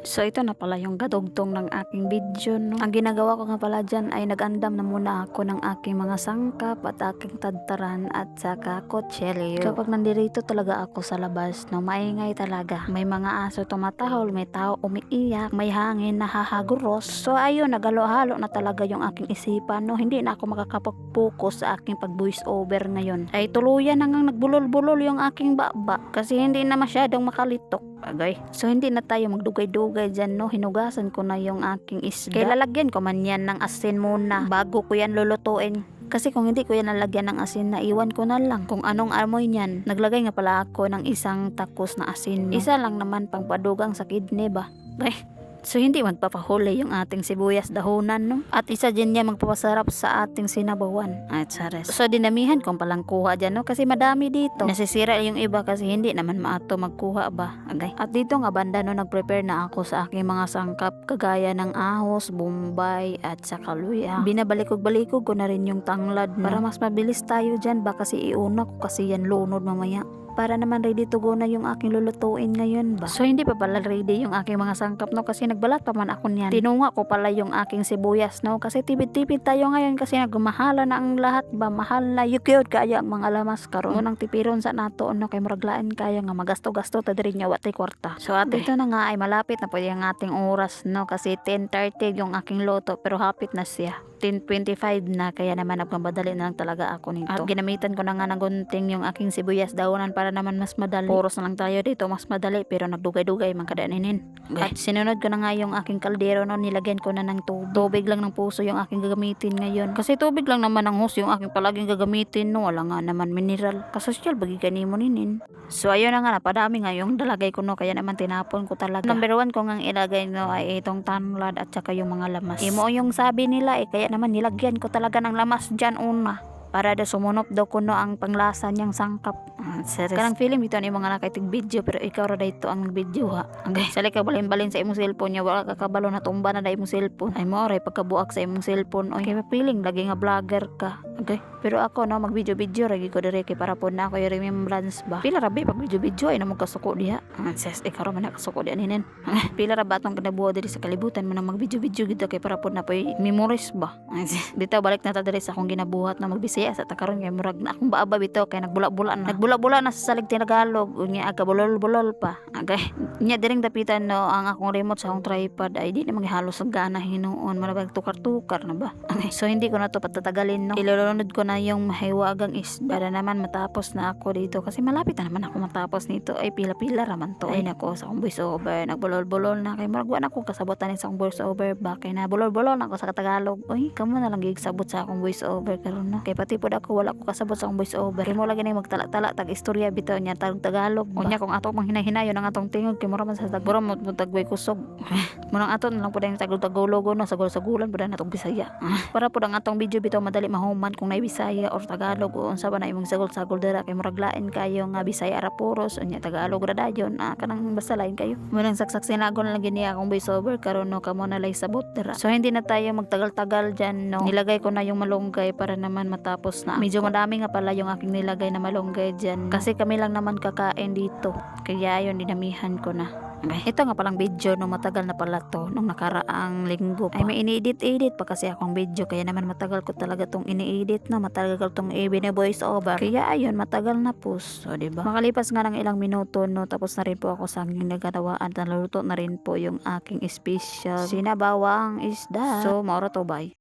So ito na pala yung gadugtong ng aking video, no? Ang ginagawa ko nga pala dyan ay nag-andam na muna ako ng aking mga sangkap at aking tadtaran at saka kutsilyo. Kapag nandirito talaga ako sa labas, no, maingay talaga. May mga aso tumatahol, may tao umiiyak, may hangin na hahaguros. So ayun, nagalo-halo na talaga yung aking isipan, no? Hindi na ako makakapag-focus sa aking pag-voice over ngayon. Ay tuluyan na ngang nagbulol-bulol yung aking baba kasi hindi na masyadong makalitok. Bagay. So hindi na tayo magdugay-dugay dyan, no? Hinugasan ko na yung aking isda. Kaya lalagyan ko man yan ng asin muna bago ko yan lulutuin. Kasi kung hindi ko yan nalagyan ng asin, na iwan ko na lang kung anong amoy niyan. Naglagay nga pala ako ng isang takos na asin, no? Isa lang naman pang padugang sa kidney ba? Okay. So hindi magpapahuli yung ating sibuyas dahonan, no? At isa din niya magpapasarap sa ating sinabawan. At sares. So dinamihan kong palang kuha dyan, no? Kasi madami dito. Nasisira yung iba kasi hindi naman maato magkuha ba? Okay. At dito nga banda, no, nag-prepare na ako sa aking mga sangkap kagaya ng ahos, bombay at saka luya. Binabalikog-balikog ko na rin yung tanglad, no? Para mas mabilis tayo dyan ba kasi iuna ko kasi yan lunod mamaya. Para naman ready to go na yung aking lulutuin ngayon ba. So hindi pa pala ready yung aking mga sangkap, no, kasi nagbalat pa man ako niyan. Tinunga ko pala yung aking sibuyas, no, kasi tipid-tipid tayo ngayon kasi nagmahala na ang lahat ba, mahal na yukyod kaya ang mga lamas karon. Nang tipiron sa nato, no, kay muraglain kaya nga magasto-gasto ta diri nya watay kwarta. So at ito na nga ay malapit na po yung ating oras, no, kasi 10:30 yung aking loto pero hapit na siya. 10:25 na kaya naman nagmamadali na lang talaga ako nito. At ginamitan ko na nga ng gunting yung aking sibuyas daonan para naman mas madali. Puros na lang tayo dito mas madali pero nagdugay-dugay man kadaaninin. At sinunod ko na nga yung aking kaldero, no, nilagyan ko na ng tubig. Tubig lang ng puso yung aking gagamitin ngayon. Kasi tubig lang naman ang hose yung aking palaging gagamitin, no, wala nga naman mineral. Kasosyal bagi kanimo ninin. So ayun na nga, napadami nga yung dalagay ko, no, kaya naman tinapon ko talaga. Number 1 ko nga ilagay, no, ay itong tanglad at saka yung mga lamas. Imo yung sabi nila kaya naman nilagyan ko talaga ng lamas dyan una para da sumunop daw kuno ang panglasa niyang sangkap. Kanang feeling bitaw ni mga nakaitig video pero ikaw ra dayto ang video ha. Okay. Sali ka balin-balin sa imong cellphone nya, wala ka kabalo na tumba na da imong cellphone. Ay mo ray pagkabuak sa imong cellphone. Oy, kay feeling lagi nga vlogger ka. Okay. Pero ako, no, mag video ragi ko dire kay para po na ako yung remembrance ba. Pila ra ba pag video ay namo kasuko diha. Ses ikaw ra man nakasuko diha ninin. Pila ra ba atong kinabuo diri sa kalibutan mo na mag video gid kay para po na po memories ba. Bitaw balik na ta diri sa akong ginabuhat na magbisaya sa takaron kay murag na akong baaba bitaw kay nagbula-bula na. Nagbula-bula na sa salig Tagalog unya aga bulol-bulol pa. Okay. Nya diring dapitan, no, ang akong remote sa akong tripod ay di na maghalos og gana hinuon, marabag tukar-tukar na ba. Okay. So hindi ko na to patatagalin, no. Ilulunod ko na yung mahiwagang isda para naman matapos na ako dito kasi malapit na naman ako matapos nito. Ay pila-pila raman to. Ay nako, sa akong voice over nagbulol-bulol na kay murag wa na akong kasabotan sa akong voice over ba kay na bulol-bulol na ako sa Tagalog. Oy, kamo na lang gig sabot sa akong voice over karon, no. Kay pati pod ako wala ko kasabot sa akong voice over. Kay mo lagi na magtala-tala tag istorya bitaw nya tag Tagalog. Unya kung ato mang hinay-hinayon ang atong tingog kay mura man sa tagbura mo tagway kusog. Munang ato na lang pod ang Tagalog no, sagol-sagulan pod na atong Bisaya. Para pod ang atong video bitaw madali mahuman kung nay Bisaya or Tagalog o unsa ba na imong sagol-sagol dira kay murag lain kayo nga Bisaya ra puros unya Tagalog ra dayon kanang basta lain kayo. Munang saksak sinagon lang gini akong voice over karon, no, kamo na lay sabot dira. So hindi na tayo magtagal-tagal dyan, no. Nilagay ko na yung malunggay para naman matapos na. Medyo madami nga pala yung aking nilagay na malunggay dyan kasi kami lang naman kakain dito kaya ayun dinamihan ko na. Okay. Ito nga palang video, no, matagal na pala to nung nakaraang linggo pa. Ay may ini-edit pa kasi akong video kaya naman matagal ko talaga tong ini-edit, na matagal tong i-voice over kaya ayun matagal na po. So diba makalipas nga ng ilang minuto, no, tapos na rin po ako sa aking nagkatawaan at naluto na rin po yung aking special sinabawang isda. So maura to, bye.